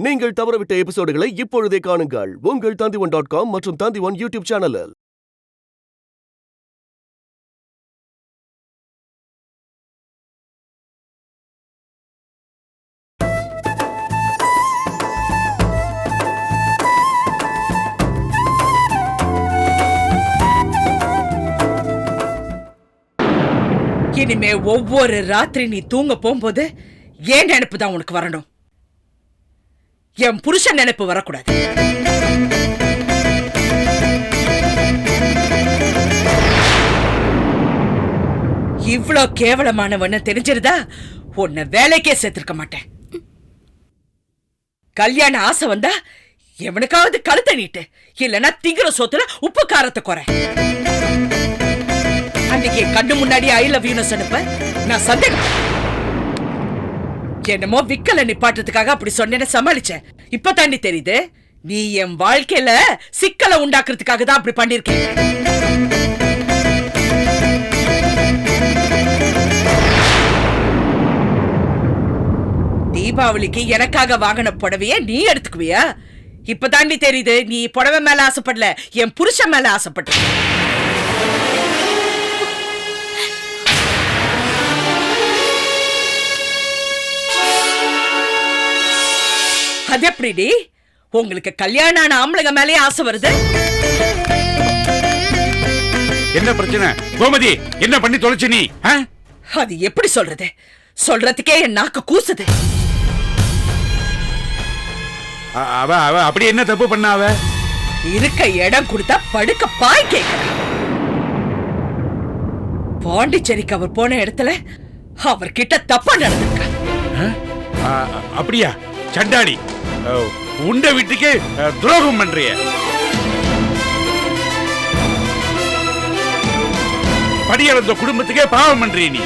நீங்கள் தவறவிட்ட எபிசோடுகளை இப்பொழுதே காணுங்கள் உங்கள் Tandivan.com மற்றும் Tandivan யூடியூப் சேனலில். இனிமே ஒவ்வொரு ராத்திரி நீ தூங்க போகும்போது ஏன் நினைப்பு தான் உனக்கு வரணும், என் புருஷன் நினைப்பு வரக்கூடாது. இவ்ளோ கேவலமானவன்னு தெரிஞ்சிருந்தா உன்னை வேலைக்கே சேர்த்திருக்க மாட்டேன். கல்யாண ஆசை வந்தா எவனுக்காவது கழுத்தை நீட்டு, இல்லைன்னா திங்கிற சோத்துல உப்பு காரத்தை குறை. அன்னைக்கு கண்ணு முன்னாடி ஐ லவ் யூ சொன்னப்ப நான் சந்தேகம், என்னமோ விக்கல நிப்பாட்டுறதுக்காக அப்படி சொன்னேன்னு சமாளிச்சேன். இப்ப தாண்டி தெரியுது நீ என் வாழ்க்கையில சிக்கலை உண்டாக்குறதுக்காக தான் அப்படி பண்ணிருக்கேன். தீபாவளிக்கு எனக்காக வாங்கின புடவைய நீ எடுத்துக்குவியா? இப்ப தாண்டி தெரியுது நீ புடவை மேல ஆசைப்படல, என் புருஷன் மேல ஆசைப்பட்ட. அது எப்படி உங்களுக்கு கல்யாணம் ஆன ஆம்பளைங்க மேலே ஆசை வருது? என்ன பிரச்சனை கோமதி? என்ன பண்ணி தொலைச்சு நீ? அது எப்படி சொல்றது? சொல்றதுக்கே என் நாக்கு கூசுது. அவ அவ அப்படி என்ன தப்பு பண்ண? அவ இருக்க இடம் கொடுத்தா படுக்க பாய் கேட்க. பாண்டிச்சேரிக்கு அவர் போன இடத்துல அவர்கிட்ட தப்பா நடந்திருக்க. அப்படியா? சண்டாடி, உண்ட வீட்டுக்கு துரோகம் பண்றிய. படியளந்த குடும்பத்துக்கே பாவம் பண்றிய நீ.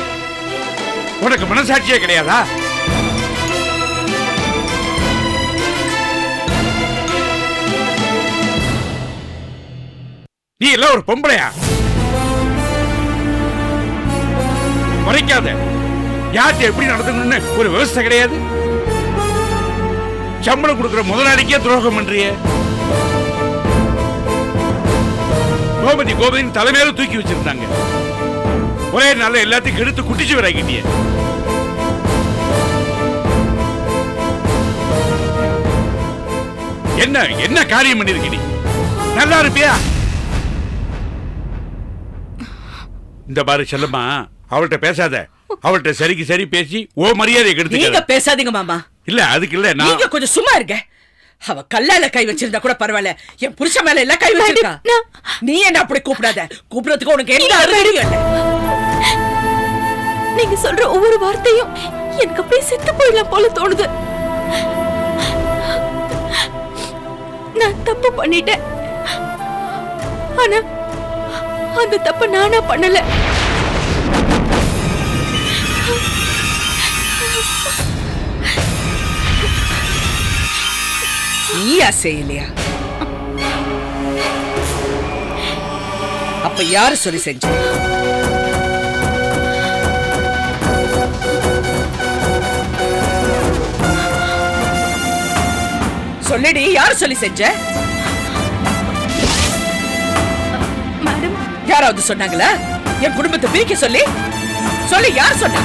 உனக்கு மனசாட்சியே கிடையாதா? நீ எல்லாம் ஒரு பொம்பளையா? குறைக்காத. யார்கிட்ட எப்படி நடத்தணும்னு ஒரு விவசாய கிடையாது. சம்பளம் கொடுக்கிற முதலாளிக்கே துரோகம் பண்றிய. கோமதி கோமதியின் தலைமையில தூக்கி வச்சிருந்தாங்க. ஒரே நாள்ல எல்லாத்தையும் கெடுத்து குட்டிச்சு வராங்கிட்டிய. என்ன என்ன காரியம் பண்ணிருக்க நீ? நல்லா இருப்பியா? இந்த பாரு செல்லம்மா, அவள்கிட்ட பேசாத. அவள்கிட்ட சரிக்கு சரி பேசி ஓ மரியாதையை கெடுத்து. நீங்க பேசாதீங்க மாமா. இல்ல அதுக்கு இல்ல, நீங்க கொஞ்சம் சும்மா இருங்க. அவ கல்லால கை வச்சிருந்தா கூட பரவாயில்ல, என் புருஷன் மேல எல்லாம் கை வச்சிருக்கா. நீ என்ன அப்படி கூப்பிடாத. கூப்பிடுறதுக்கு உனக்கு என்ன அறிவு இல்ல. நீங்க சொல்ற ஒவ்வொரு வார்த்தையும் எனக்கு அப்படியே செத்து போயிடலாம் போல தோணுது. நான் தப்பு பண்ணிட்டேன். ஆனா அந்த தப்பு நானா பண்ணல. நீயா செய்யலையா? அப்ப யாரு சொல்லி செஞ்ச? சொல்லடி, யாரு சொல்லி செஞ்ச? மேடம், யாராவது சொன்னாங்களா என் குடும்பத்தை பிரிக்க சொல்லி? சொல்லி யார் சொன்னா?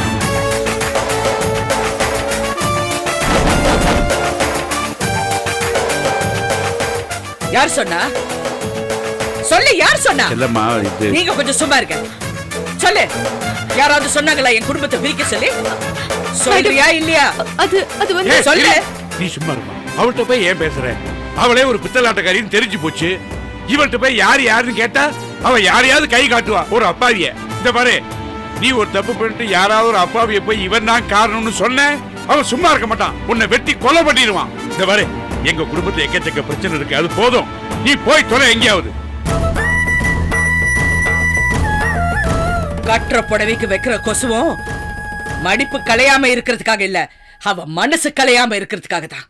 யார் சொன்னா? சொல்லு, யார் சொன்னா? செல்லம்மா, நீங்க கொஞ்சம் சும்மா இருங்க. சொல்லு, யாராவது சொன்னாங்களா என் குடும்பத்தை பிரிக்க சொல்லி? சொல்றியா இல்லையா? அது வந்து சொல்லு. நீ சும்மா இருமா. அவள்கிட்ட போய் ஏன் பேசுற? அவளே ஒரு பித்தலாட்டக்காரின்னு தெரிஞ்சு போச்சு. இவள்கிட்ட போய் யார் யாருன்னு கேட்டா அவ யாரையாவது கை காட்டுவா, ஒரு அப்பாவிய. இந்த பாரு, நீ ஒரு தப்பு பண்ணிட்டு யாராவது ஒரு அப்பாவிய போய் இவன் தான் காரணம்னு சொன்ன, அவன் சும்மா இருக்க மாட்டான். உன்னை வெட்டி கொலை பண்ணிடுவான். இந்த பாரு, எங்க குடும்பத்துல எக்கச்சக்க பிரச்சனை இருக்கு. அது போதும், நீ போய் தொலை எங்கேயாவது. கட்டுற புடவைக்கு வைக்கிற கொசுவும் மடிப்பு கலையாம இருக்கிறதுக்காக இல்ல, அவ மனசு கலையாம இருக்கிறதுக்காக தான்.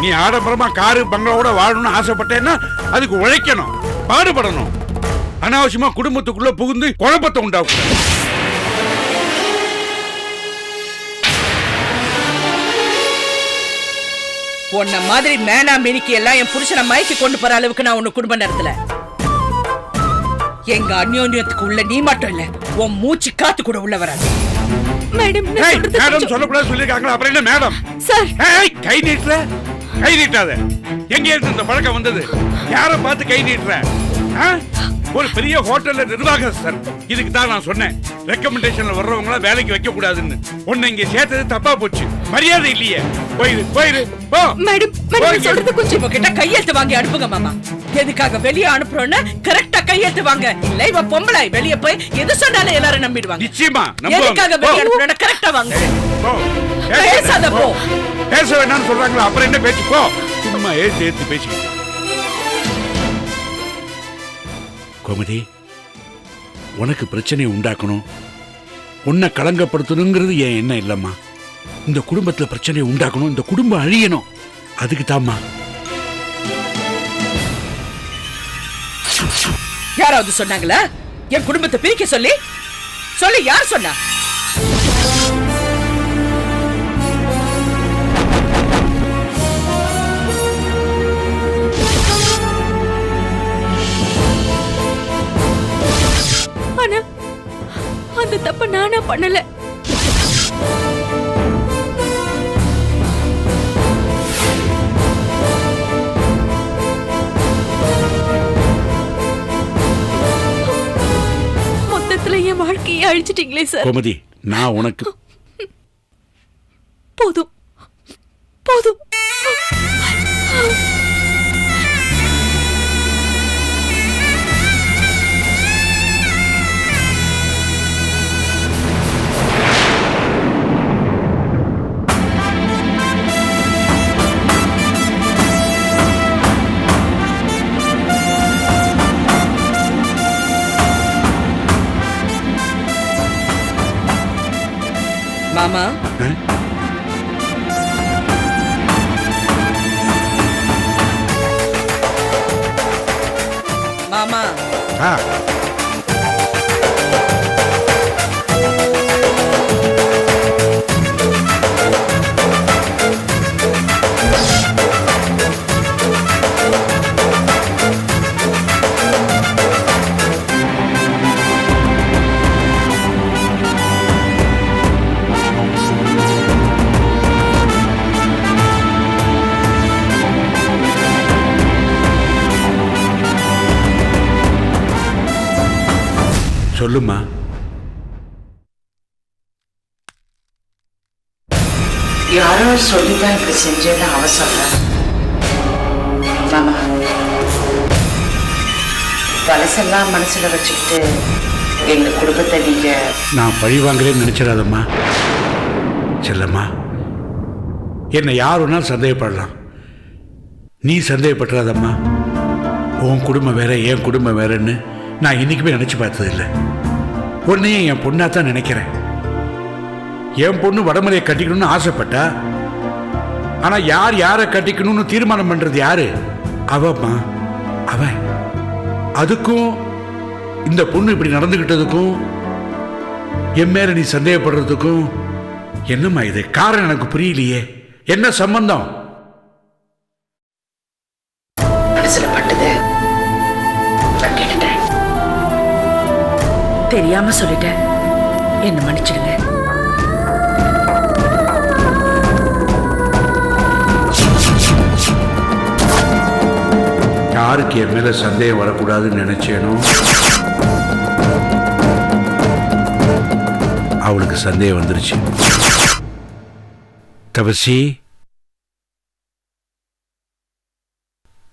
நீ ஆடம்பரமா காரு பங்களாவோட வாழணும்னு ஆசைப்பட்டேன்னா அதுக்கு உழைக்கணும், பாடுபடணும். அனாவசியமா குடும்பத்துக்குள்ள புகுந்து குழப்பத்தை உண்டாக்கும். உன்ன மாதிரி மேனா மினிக்கு எல்லாம் என் புருஷனை மயக்கி கொண்டு போற அளவுக்கு நான் உன்னை குடும்ப நேரத்துல. எங்க அந்யோன்யத்துக்கு உள்ள நீ மட்டும் இல்ல, உன் மூச்சு காத்து கூட உள்ள வராது. மேடம் மேடம் சொல்லக்கூடாது சொல்லிருக்காங்க. அப்புறம் என்ன மேடம்? சார் கை நீட்டுற, கை நீட்டாத. எங்க இருந்து இந்த பழக்கம் வந்தது? யார பார்த்து கை நீட்டுற? ஒரு பெரிய ஹோட்டல்ல நிர்வாகம் சார். இதுக்கு தான் நான் சொன்னேன், ரெக்கமெண்டேஷன்ல வர்றவங்கள வேலைக்கு வைக்க கூடாதுன்னு. உன்னை இங்க சேர்த்தது தப்பா போச்சு, மரியாதை இல்லையே. போயிரு போயிரு போ. மேடம் சொல்றது கொஞ்சம் உங்ககிட்ட கையெழுத்து வாங்கி அனுப்புங்க மாமா. எதுக்காக வெளியே அனுப்புறோன்னு கரெக்டா கையெழுத்து வாங்க. இல்ல இவ பொம்பளை வெளியே போய் எது சொன்னாலும் எல்லாரும் நம்பிடுவாங்க. நிச்சயமா எதுக்காக வெளியே அனுப்புறோன்னு கரெக்டா வாங்க. பேசாத போ. பேச வேண்டாம்னு சொல்றாங்களா? அப்புறம் என்ன பேச்சு? போ. சும்மா ஏத்து பேசிக்கிட்டு. கோமதி, உனக்கு பிரச்சனையை உண்டாக்கணும், உன்னை களங்கப்படுத்தணுங்கிறது என் எண்ணம் இல்லம்மா. இந்த குடும்பத்துல பிரச்சனையை உண்டாக்கணும், இந்த குடும்பம் அழியணும், அதுக்கு தாம்மா. யாராவது சொன்னாங்களா என் குடும்பத்தை பிரிக்க சொல்லி? சொல்லி யார் சொன்னா? அந்த தப்ப நானா பண்ணல. மொத்தத்துல என் வாழ்க்கையை அழிச்சிட்டீங்களே சார். கோமதி, நான் உனக்கு போதும் போதும். மாமா, மாமா, சொல்லுமா. யாரோ சொல்லிதான் இப்படி செஞ்சேன்னு அவ சொல்ற. மாமா, பழசெல்லாம் மனசுல வச்சுக்கிட்டு எங்க குடும்பத்தை நீங்க. நான் பழி வாங்குறேன்னு நினைச்சிடாதம்மா. செல்லம்மா, என்னை யார் வேணாலும் சந்தேகப்படலாம், நீ சந்தேகப்பட்டுறாதம்மா. உன் குடும்பம் வேற என் குடும்பம் வேறன்னு நான் இன்னைக்குமே நினைச்சு பார்த்ததில்லை. உன்னையும் என் பொண்ணா தான் நினைக்கிறேன். என் பொண்ணு வடமலையை கட்டிக்கணும்னு ஆசைப்பட்டா, ஆனா யார் யாரை கட்டிக்கணும்னு தீர்மானம் பண்றது யாரு? அவம்மா, அவன். அதுக்கும் இந்த பொண்ணு இப்படி நடந்துகிட்டதுக்கும் என் மேல நீ சந்தேகப்படுறதுக்கும் என்னம்மா இது? காரணம் எனக்கு புரியலையே. என்ன சம்பந்தம்? மனசுல பட்டது தெரியாம சொல்லிட்டேன், என்ன மன்னிச்சிடுங்க. யாருக்கு என் மேல சந்தேகம் வரக்கூடாதுன்னு நினைச்சேனோ அவளுக்கு சந்தேகம் வந்துருச்சு. தவசி,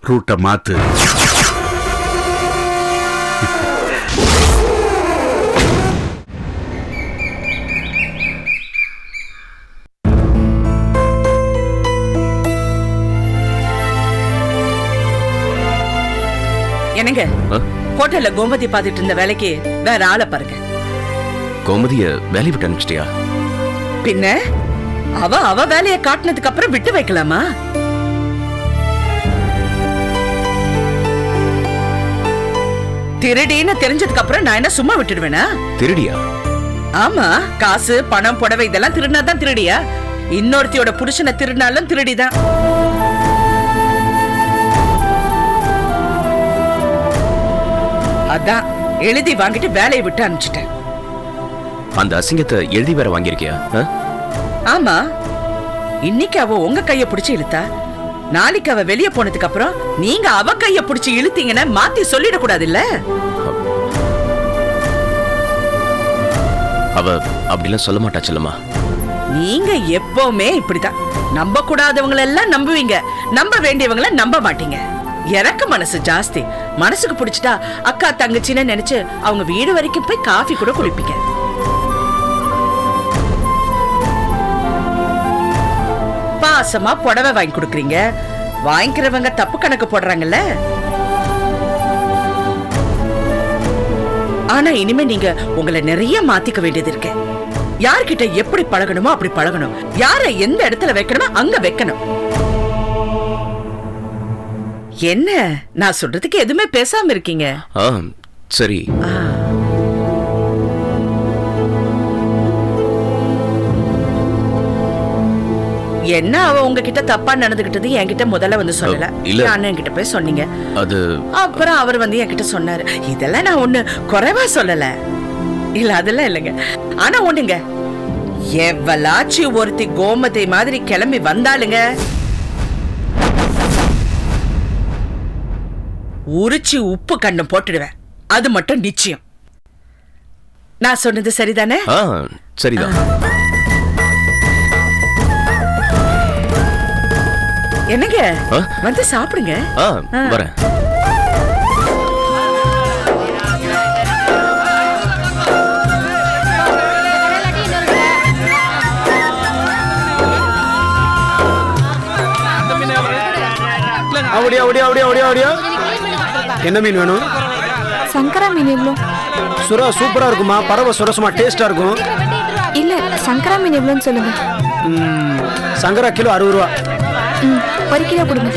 ரூட்டை மாத்து. என்னங்க, ஹோட்டல்ல கோமதி பாத்துட்டு இருந்த வேலைக்கு வேற ஆளை பாருங்க. கோமதிய வேலையை விட்டு அனுப்பிச்சிட்டியா? பின்ன அவ வேலையை காட்டினதுக்கு அப்புறம் விட்டு வைக்கலாமா? திருடின்னு தெரிஞ்சதுக்கு அப்புறம் நான் என்ன சும்மா விட்டுடுவேனா? திருடியா? ஆமா, காசு பணம் புடவை இதெல்லாம் திருடினாதான் திருடியா? இன்னொருத்தியோட புருஷனை திருடினாலும் திருடிதான். அதான் எழுதி வாங்கிட்டு வேலையை விட்டு அனுப்பிச்சிட்டேன். அந்த அசிங்கத்தை எழுதி வேற வாங்கியிருக்கியா? ஆமா, இன்னைக்கு அவ உங்க கைய பிடிச்சு இழுத்தா, நாளைக்கு அவ வெளியே போனதுக்கு அப்புறம் நீங்க அவ கைய பிடிச்சு இழுத்தீங்கன்னா மாத்தி சொல்லிடக்கூடாது இல்ல? அவ அப்படிலாம் சொல்ல மாட்டா செல்லம்மா. நீங்க எப்பவுமே இப்படிதான், நம்ப கூடாதவங்கள எல்லாம் நம்புவீங்க, நம்ப வேண்டியவங்கள நம்ப மாட்டீங்க. எனக்கு மனசு ஜாஸ்தி. மனசுக்கு பிடிச்சிட்டா அக்கா தங்கச்சின்னு நினைச்சு அவங்க வீடு வரைக்கும் போய் காஃபி கூட குடிப்பீங்க. பாசமா புடவை வாங்கி கொடுக்கறீங்க, வாங்கிக்கிறவங்க தப்பு கணக்கு போடுறாங்கல்ல. ஆனா இனிமே நீங்க உங்களை நிறைய மாத்திக்க வேண்டியது இருக்கு. யார்கிட்ட எப்படி பழகணுமோ அப்படி பழகணும், யார எந்த இடத்துல வைக்கணுமோ அங்க வைக்கணும். என்ன நான் சொல்றதுக்கு எதுவுமே பேசாம இருக்கீங்க? சரி. என்ன அவ உங்ககிட்ட தப்பா நடந்துகிட்டது என்கிட்ட முதல்ல வந்து சொல்லல, நான் என்கிட்ட போய் சொன்னீங்க. அது அப்புறம் அவர் வந்து என்கிட்ட சொன்னாரு. இதெல்லாம் நான் ஒண்ணு குறைவா சொல்லல, இல்ல அதெல்லாம் இல்லைங்க. ஆனா ஒண்ணுங்க, எவ்வளாச்சு ஒருத்தி கோமதி மாதிரி கிளம்பி வந்தாளுங்க, உரிச்சு உப்பு கண்ணம் போட்டுடுவேன். அது மட்டும் நிச்சயம். நான் சொன்னது சரிதானே? சரிதான். என்னங்க வந்து சாப்பிடுங்க. வரேன். என்ன மீன் வேணும்? சங்கரா மீன் எவ்வளோ? சுறா சூப்பரா இருக்குமா? பறவை சுரசமா டேஸ்டா இருக்கும். இல்ல சங்கரா மீன் எவ்வளோன்னு சொல்லுங்க. சங்கரா கிலோ 60 ரூபா. 1 கிலோ கொடுங்க.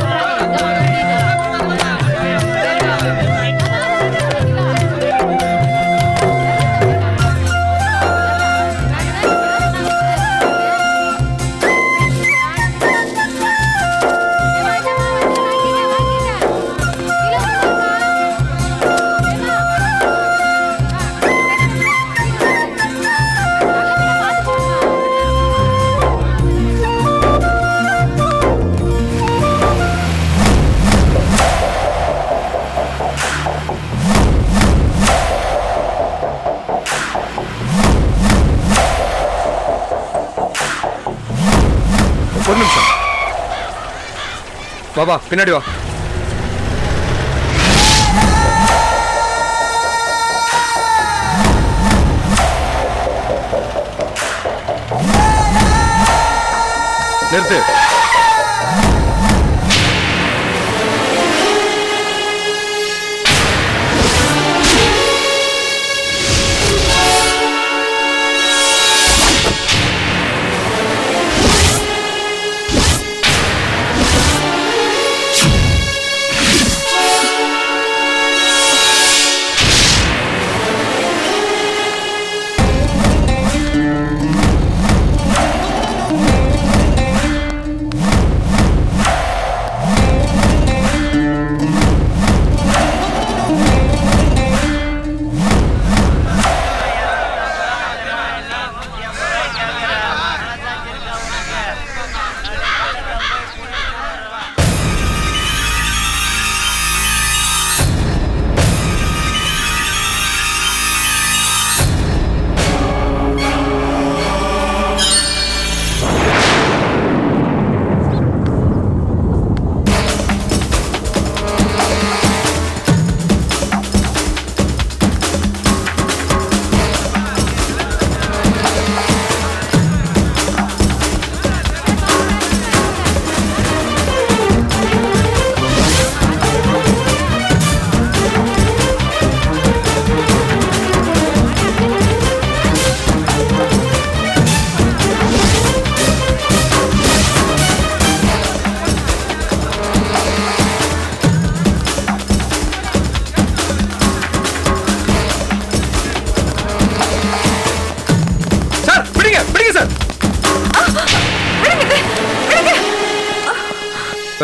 ஒரு நிமிஷம் பாபா, பின்னாடி வா. நிறுத்து.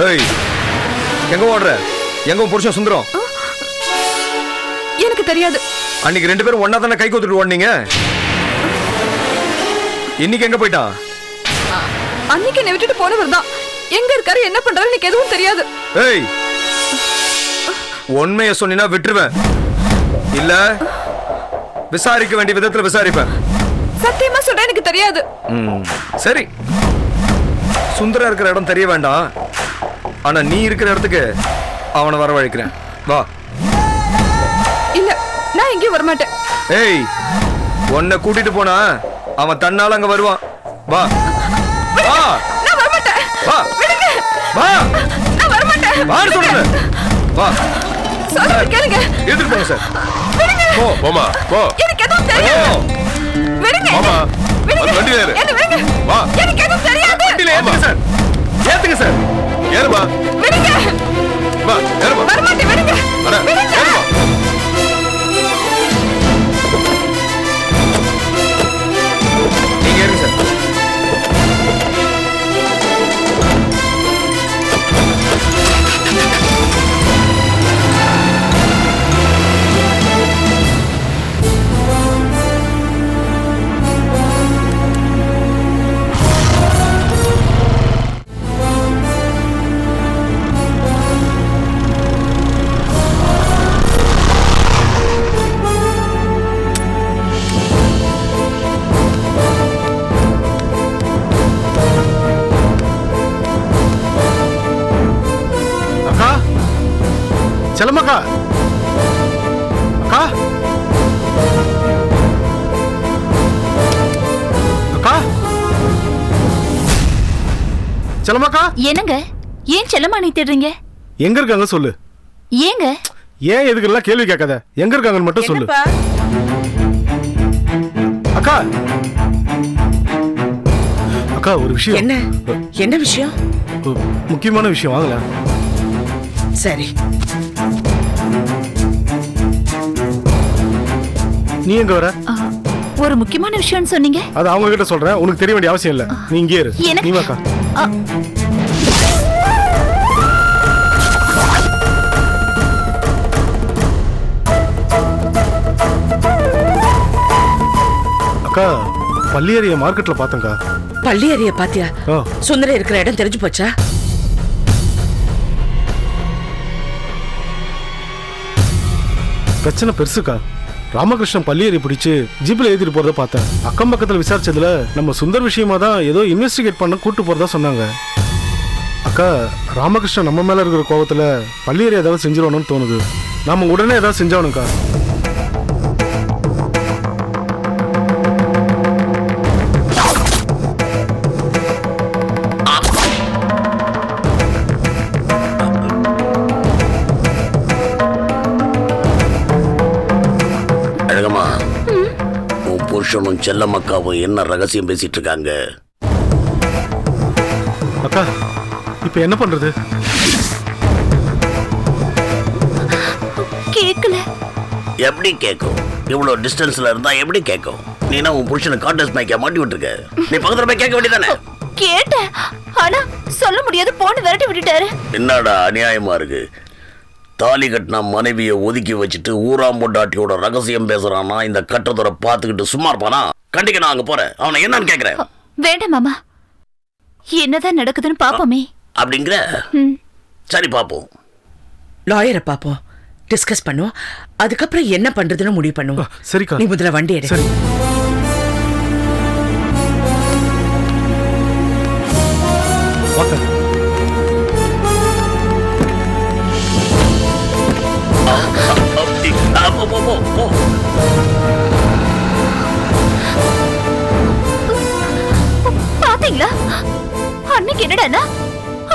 ஏய், எங்க ஓடுற? எங்க புருஷன் சுந்தரம்? எனக்கு தெரியாது. அன்னைக்கு 2 பேரும் ஒண்ணா தானே கை கோத்துட்டு ஓடுனீங்க. இன்னைக்கு எங்க போயிட்டான்? அன்னைக்கு என்னை விட்டுட்டு போனவர் தான். எங்க இருக்காரு, என்ன பண்றாரு எனக்கு எதுவும் தெரியாது. ஏய், உண்மையை சொன்னா விட்டுருவேன், இல்ல விசாரிக்க வேண்டிய விதத்துல விசாரிப்பேன். சத்தியமா சொல்றேன், எனக்கு தெரியாது. சரி, சுந்தரா இருக்கிற இடம் தெரிய வேண்டாம், ஆனா நீ இருக்கிற இடத்துக்கு அவனை வரவழைக்கிறேன். வா. இல்ல, நான் எங்கேயும் வரமாட்டேன். ஏய், உன்னை கூட்டிட்டு போனா அவன் தன்னால அங்க வருவான். வா வா, நான் வரமாட்டேன். வா வா, நான் வரமாட்டேன். வான்னு சொல்றேன். வா, சொல்லுங்க, கேளுங்க. எடுத்துட்டு போங்க சார். போ போமா போ. எனக்கு எதுவும் தெரியாது. விடுங்க. மாமா, விடுங்க. அது வண்டியில ஏறு. என்ன விடுங்க. வா. எனக்கு எதுவும் தெரியாது. வண்டியில ஏத்துங்க சார், ஏத்துங்க சார். ஏறுமா. விடுங்க. வா, ஏறுமா. வரமாட்டேன், விடுங்க. அட, விடுங்க. ஏறுமா. நீங்க ஏறுங்க சார். செல்லம்மாக்கா, அக்கா, அக்கா, செல்லம்மாக்கா. என்னங்க, ஏன் செல்லம்மா நீ தேடுறீங்க? எங்க இருக்காங்க சொல்லு. ஏங்க? ஏன் எதுக்கெல்லாம் கேள்வி கேட்காத, எங்க இருக்காங்கன்னு மட்டும் சொல்லு. அக்கா, அக்கா, ஒரு விஷயம். என்ன என்ன விஷயம்? முக்கியமான விஷயம், வாங்கல. சரி, நீ எங்க வர? ஒரு முக்கியமான விஷயம் சொன்னீங்க. அது அவங்க கிட்ட சொல்றேன், உனக்கு தெரிய வேண்டிய அவசியம் இல்ல. நீ இங்கே இரு. எனக்கு- நீ வாக்கா. அக்கா, பள்ளியறிய மார்க்கெட்ல பார்த்தேன்க்கா. பள்ளி அறைய பாத்தியா? ஆ. சுந்தரம் இருக்கிற இடம் தெரிஞ்சு போச்சா? பிரச்சனை பெருசுக்கா. ராமகிருஷ்ணன் பள்ளியேறி பிடிச்சு ஜீப்ல ஏத்திட்டு போறத பார்த்தேன். அக்கம் பக்கத்துல விசாரிச்சதுல நம்ம சுந்தர் விஷயமா தான் ஏதோ இன்வெஸ்டிகேட் பண்ண கூட்டு போறதா சொன்னாங்க. அக்கா, ராமகிருஷ்ணன் நம்ம மேல இருக்கிற கோபத்துல பள்ளியேறி ஏதாவது செஞ்சிருவானு தோணுது. நாம உடனே ஏதாவது செஞ்சாவணுக்கா. அழகம்மா, உன் புருஷனும் செல்லம்மாக்காவும் என்ன ரகசியம் பேசிட்டு இருக்காங்க? அக்கா, இப்ப என்ன பண்றது? கேக்கல. எப்படி கேட்கும்? இவ்வளவு டிஸ்டன்ஸ்ல இருந்தா எப்படி கேட்கும்? நீனா உன் புருஷனை கான்டெஸ்ட் மைக்க மாட்டி விட்டுருக்க. நீ பக்கத்துல போய் கேட்க வேண்டியதானே? கேட்டேன், ஆனா சொல்ல முடியாது, போன்னு விரட்டி விட்டுட்டாரு. என்னடா அநியாயமா இருக்கு? தாலி கட்டின மனைவியை ஒதுக்கி வச்சுட்டு ஊராம் பொண்டாட்டியோட ரகசியம் பேசுறானா? இந்த கட்டத்தோட பாத்துக்கிட்டு சும்மா இருப்பானா? கண்டிக்க நான் அங்க போறேன், அவனை என்னன்னு கேக்குறேன். வேண்டாம் மாமா, என்னதான் நடக்குதுன்னு பாப்போமே. அப்படிங்கிற? சரி, பாப்போம். லாயரை பாப்போம், டிஸ்கஸ் பண்ணுவோம், அதுக்கப்புறம் என்ன பண்றதுன்னு முடிவு பண்ணுவோம். சரிக்கா. நீ முதல்ல வண்டி எடு. சரி. வாக்கா. பாத்தீங்களா, அன்னைக்கு என்னடா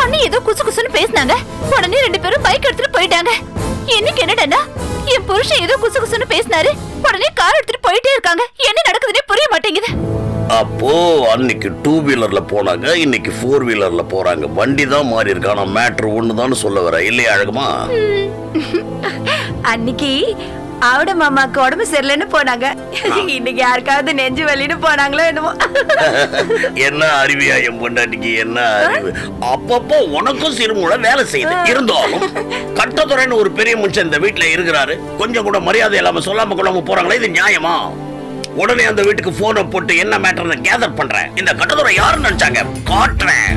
அண்ணி ஏதோ குசு குசுன்னு பேசினாங்க, உடனே 2 பேரும் பைக் எடுத்துட்டு போயிட்டாங்க. இன்னைக்கு என்னடா என் புருஷன் ஏதோ குசு குசுன்னு பேசினாரு, உடனே கார் எடுத்துட்டு போயிட்டே இருக்காங்க. என்ன நடக்குதுன்னே புரிய மாட்டேங்குது. அப்போ அன்னைக்கு 2 வீலர்ல போனாங்க, இன்னைக்கு 4 வீலர்ல போறாங்க. வண்டி தான் மாறி இருக்கு, ஆனா மேட்ரு ஒண்ணுதான் சொல்ல வர இல்லையா அழகமா? அன்னைக்கு அவட மாமாக்கு உடம்பு சரியில்லைன்னு போனாங்க. இன்னைக்கு யாருக்காவது நெஞ்சு வலின்னு போனாங்களோ என்னமோ. என்ன அறிவியா என் பொண்டாட்டிக்கு, என்ன அறிவு. அப்பப்போ உனக்கும் சிறுமுறை வேலை செய்யுது. இருந்தாலும் கட்டத்துறைன்னு ஒரு பெரிய மனுஷன் இந்த வீட்டுல இருக்கிறாரு, கொஞ்சம் கூட மரியாதை இல்லாம சொல்லாம கொள்ளாம போறாங்களே, இது நியாயமா? உடனே அந்த வீட்டுக்கு போனை போட்டு என்ன மேட்டர்னு கேதர் பண்றேன். இந்த கட்டத்துறை யாருன்னு நினைச்சாங்க காட்டுறேன்.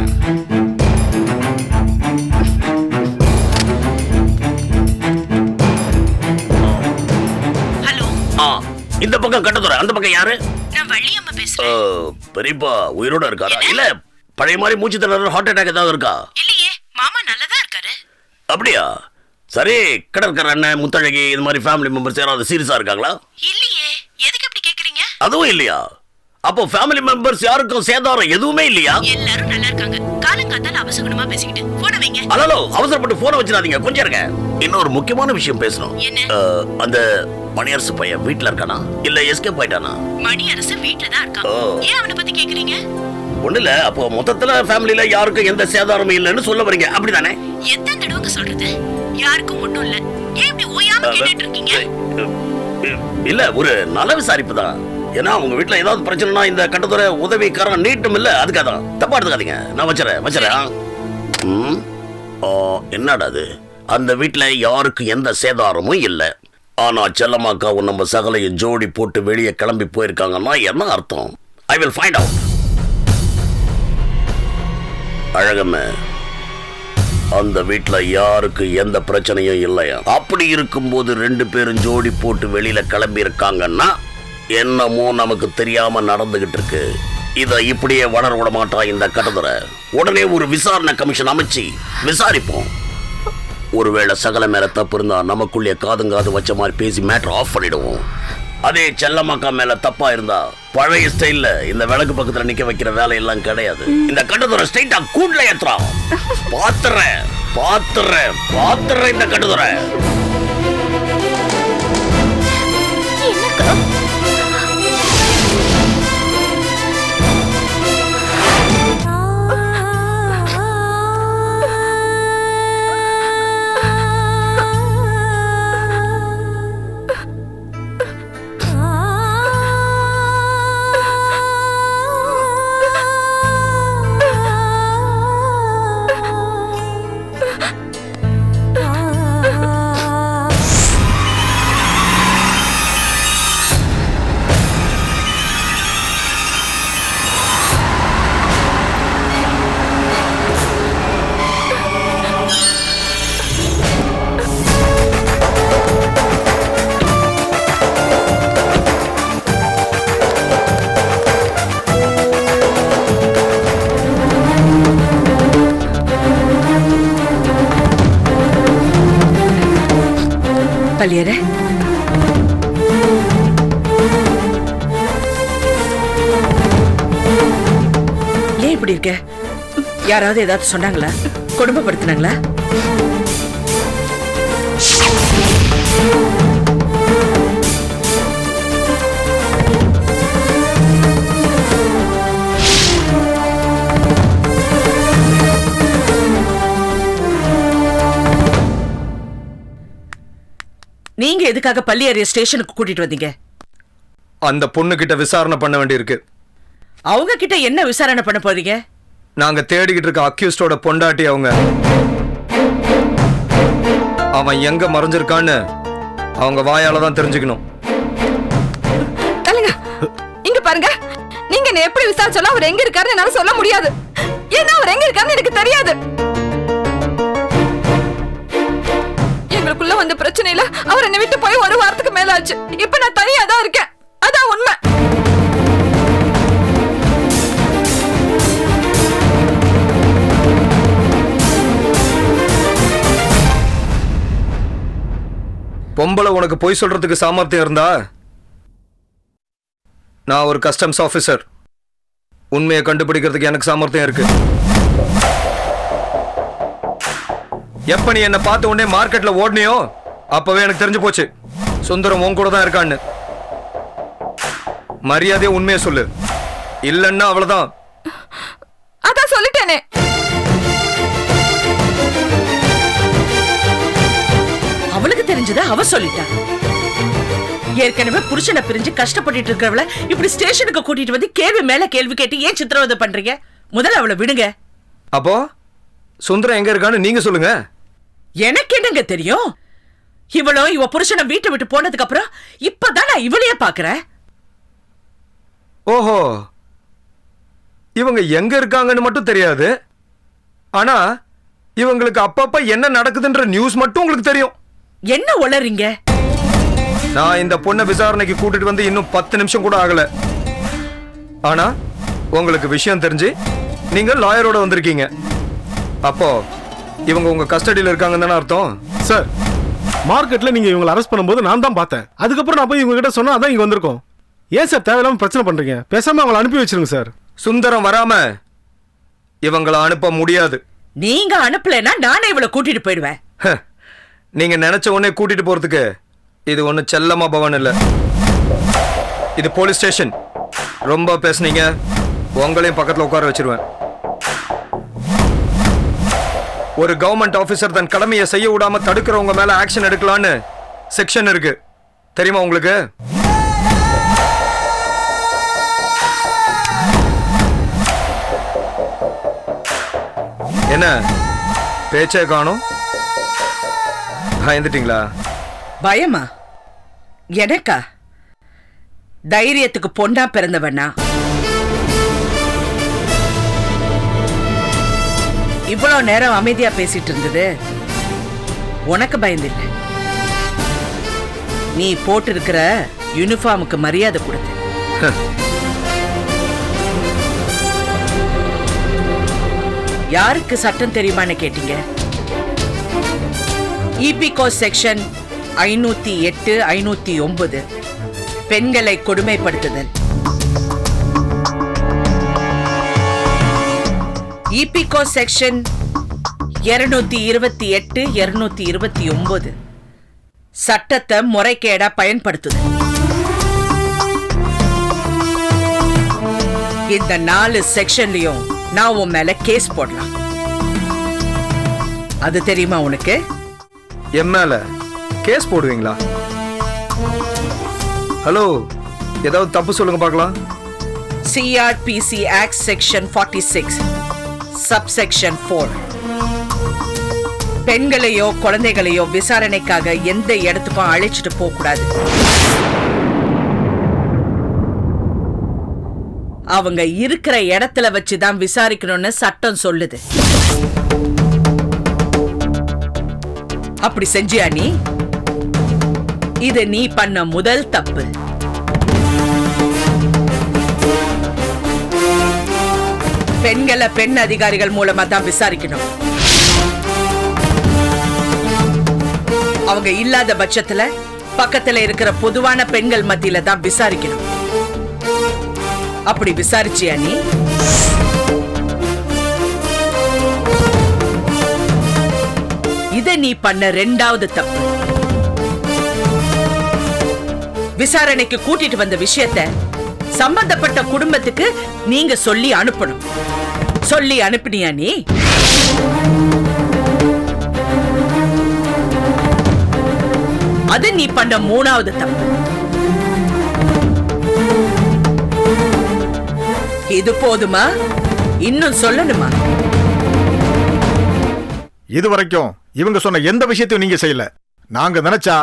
இந்த பக்கம் கட்டத்துறை, அந்த பக்கம் யாரு? நான் வள்ளியம்மா பேசுறேன். பெரியப்பா உயிரோட இருக்காரா? இல்ல பழைய மாதிரி மூச்சு திணறல், ஹார்ட் அட்டாக் ஏதாவது இருக்கா? இல்லையே, மாமா நல்லதா இருக்காரு. அப்படியா? சரி, கடற்கரை அண்ணன், முத்தழகி, இது மாதிரி ஃபேமிலி மெம்பர்ஸ் யாராவது சீரியஸா இருக்காங்களா? இல்லையே, எதுக்கு அப்படி கேக்குறீங்க? அதுவும் இல்லையா? அப்போ ஃபேமிலி மெம்பர்ஸ் யாருக்கும் சேதாரம் எதுவுமே இல்லையா? எல்லாரும் நல்லா இருக்காங்க. காலங்காத்தால அவசகுணமா பேசிக்கிட்டு போன வைங்க. ஹலோ, அவசரப்பட்டு போனை வச்சிடாதீங்க, கொஞ்சம் இருங்க. இன்னொரு முக்கியமான விஷயம் பேசணும். அந்த மணியரசு பையன் வீட்ல இருக்கானா இல்ல எஸ்கேப் ஆயிட்டானா? மணியரசு வீட்ல தான் இருக்கான். ஏன் அவனை பத்தி கேக்குறீங்க? ஒண்ணு இல்ல, அப்போ மொத்தத்துல ஃபேமிலில யாருக்கும் எந்த சேதாரமும் இல்லைன்னு சொல்ல வரீங்க, அப்படிதானே? எத்தனை தடவை சொல்றது? யாருக்கும் ஒண்ணும் இல்ல. ஏன் இப்படி ஓயாம கேட்டுட்டு இருக்கீங்க? இல்ல, ஒரு நல விசாரிப்பு தான். ஏன்னா உங்க வீட்டுல ஏதாவது பிரச்சனைனா இந்த கட்டத்துறை உதவிக்காரன் நீட்டும் இல்ல, அதுக்காக தான். தப்பா எடுத்துக்காதீங்க, நான் வச்சுறேன். என்னடா அது? அந்த வீட்டுல யாருக்கும் எந்த சேதாரமும் இல்ல. ஆனா செல்லம்மாக்காவும் நம்ம சகலையும் ஜோடி போட்டு வெளியே கிளம்பி போயிருக்காங்கன்னா என்ன அர்த்தம்? I will find out. அழகம்மே, அந்த வீட்டுல யாருக்கு எந்த பிரச்சனையும் இல்லையா? அப்படி இருக்கும்போது 2 பேரும் ஜோடி போட்டு வெளியில கிளம்பி இருக்காங்கன்னா என்னமோ நமக்கு தெரியாம நடந்துகிட்டு இருக்கு. இத இப்படியே வளர விட மாட்டா இந்த கட்டத்துறை. உடனே ஒரு விசாரணை கமிஷன் அமைச்சு விசாரிப்போம். ஒருவேளை சகல மேல தப்பு இருந்தா நமக்குள்ளே காதுங்காது வச்ச மாதிரி பேசி மேட்டர் ஆஃப் பண்ணிடுவோம். அதே செல்லம்மாக்கா மேல தப்பா இருந்தா பழைய ஸ்டைல்ல இந்த விளக்கு பக்கத்துல நிக்க வைக்கிற வேலையெல்லாம் கிடையாது. இந்த கட்டத்துறை ஸ்ட்ரைட்டா கூண்டுல ஏத்துறான். பாத்துறேன் இந்த கட்டத்துறை. பள்ளியற, ஏன் இப்படி இருக்க? யாராவது ஏதாவது சொன்னாங்களா? குடும்பப்படுத்தினாங்களா? நீங்க எதுக்காக பள்ளியறைய ஸ்டேஷனுக்கு கூட்டிட்டு வந்தீங்க? அந்த பொண்ணு கிட்ட விசாரணை பண்ண வேண்டியிருக்கு. அவங்க கிட்ட என்ன விசாரணை பண்ண போறீங்க? நாங்க தேடிக்கிட்டு இருக்க அக்யூஸ்டோட பொண்டாட்டி அவங்க. அவன் எங்க மறைஞ்சிருக்கான்னு அவங்க வாயால தான் தெரிஞ்சுக்கணும். இங்க பாருங்க, நீங்க என்ன எப்படி விசாரிச்சாலும் அவர் எங்க இருக்காருன்னு என்னால சொல்ல முடியாது. ஏன்னா அவர் எங்க இருக்காருன்னு எனக்கு தெரியாது. எங்களுக்குள்ள வந்த பிரச்சனையில அவர் என்னை விட்டு போய் 1 வாரத்துக்கு மேல ஆச்சு. இப்ப நான் தனியா தான் இருக்கேன், அதான் உண்மை. பொம்பளை உனக்கு பொய் சொல்றதுக்கு சாமர்த்தியம் இருந்தா, நான் ஒரு கஸ்டம்ஸ் ஆபீசர். உண்மையை கண்டுபிடிக்கிறதுக்கு எனக்கு சாமர்த்தியம் இருக்கு. எப்ப நீ என்ன பார்த்த உடனே மார்க்கெட்ல ஓடனியோ அப்பவே எனக்கு தெரிஞ்சு போச்சு சுந்தரம் உன் கூட தான் இருக்கான்னு. மரியாதையா உண்மையை சொல்லு, இல்லன்னா அவ்வளவுதான். அதான் சொல்லிட்டேனே. அவளுக்கு தெரிஞ்சதா அவ சொல்லிட்டா. ஏற்கனவே புருஷனை பிரிஞ்சு கஷ்டப்பட்டுட்டு இருக்கிறவள இப்படி ஸ்டேஷனுக்கு கூட்டிட்டு வந்து கேள்வி மேல கேள்வி கேட்டு ஏன் சித்திரவதை பண்றீங்க? முதல்ல அவளை விடுங்க. அப்போ சுந்தரம் எங்க இருக்கான்னு நீங்க சொல்லுங்க. எனக்கு என்னங்க தெரியும்? இவளும் இவ புருஷனை வீட்டை விட்டு போனதுக்கு அப்புறம் இப்பதான் நான் இவளையே பாக்குறேன். ஓஹோ, இவங்க எங்க இருக்காங்கன்னு மட்டும் தெரியாது, ஆனா இவங்களுக்கு அப்பப்ப என்ன நடக்குதுன்ற நியூஸ் மட்டும் உங்களுக்கு தெரியும். என்ன உளறீங்க? நான் இந்த பொண்ணை விசாரணைக்கு கூட்டிட்டு வந்து இன்னும் 10 நிமிஷம் கூட ஆகல. ஆனா உங்களுக்கு விஷயம் தெரிஞ்சு நீங்க லாயரோட வந்திருக்கீங்க. அப்போ இவங்க உங்க கஸ்டடியில் இருக்காங்கன்னு தானே அர்த்தம்? சார், மார்க்கெட்ல நீங்க இவங்களை அரெஸ்ட் பண்ணும்போது நான் தான் பார்த்தேன். அதுக்கப்புறம் நான் போய் இவங்க கிட்ட சொன்னா அதான் இங்க வந்திருக்கோம். ஏன் சார் தேவையில்லாம பிரச்சனை பண்றீங்க? பேசாம அவங்களை அனுப்பி வச்சிருங்க சார். சுந்தரம் வராம இவங்களை அனுப்ப முடியாது. நீங்க அனுப்பலன்னா நானே இவளை கூட்டிட்டு போயிடுவேன். நீங்க நினைச்ச உடனே கூட்டிட்டு போறதுக்கு இது ஒண்ணு செல்லம்மா பவன் இல்ல, இது போலீஸ் ஸ்டேஷன். ரொம்ப பேசுனீங்க, உங்களையும் பக்கத்துல உட்கார வச்சிருவேன். ஒரு கவர்மெண்ட் ஆபீசர் தன் கடமையை செய்ய விடாம தடுக்கிறவங்க மேல ஆக்ஷன் எடுக்கலான்னு செக்ஷன் இருக்கு, தெரியுமா உங்களுக்கு? என்ன பேச்சே காணும்? பயந்துட்டீங்களா? பயமா? எனக்கா? தைரியத்துக்கு பொண்ணா பிறந்தவனா? இவ்வளவு நேரம் அமைதியா பேசிட்டு இருந்தது உனக்கு பயந்தில்லை. நீ போட்டு இருக்கிற யூனிஃபார்முக்கு மரியாதை கொடுத்து. யாருக்கு சட்டம் தெரியுமான்னு கேட்டீங்க? இபிகோ செக்ஷன் 508, 509 பெண்களை கொடுமைப்படுத்துதல். இபிகோ செக்ஷன் 228, 229 சட்டத்தை முறைகேடா பயன்படுத்துதல். இந்த 4 செக்ஷன்லயும் நான் உன் மேல கேஸ் போடலாம். அது தெரியுமா உனக்கு? என் மேல கேஸ் போடுவீங்களா? ஹலோ, ஏதாவது தப்பு சொல்லுங்க பார்க்கலாம். CRPC Act Section 46 Subsection 4 பெண்களையோ குழந்தைகளையோ விசாரணைக்காக எந்த இடத்துக்கும் அழைச்சிட்டு போக கூடாது. அவங்க இருக்கிற இடத்துல வச்சுதான் விசாரிக்கணும்னு சட்டம் சொல்லுது. அப்படி செஞ்சியா நீ? இது நீ பண்ண முதல் தப்பு. பெண்களை பெண் அதிகாரிகள் மூலமா தான் விசாரிக்கணும். அவங்க இல்லாத பட்சத்துல பக்கத்துல இருக்கிற பொதுவான பெண்கள் மத்தியில தான் விசாரிக்கணும். அப்படி விசாரிச்சியா நீ? இத நீ பண்ண 2வது தப்பு. விசாரணைக்கு கூட்டிட்டு வந்த விஷயத்தை சம்பந்தப்பட்ட குடும்பத்துக்கு நீங்க சொல்லி அனுப்பணும். சொல்லி அனுப்பினியா நீ? அது நீ பண்ண 3வது தப்பு. இது போதுமா? இன்னும் சொல்லணுமா? இதுவரைக்கும் இவங்க சொன்ன எந்த விஷயத்தையும் நீங்க செய்யல. நாங்க நினைச்சா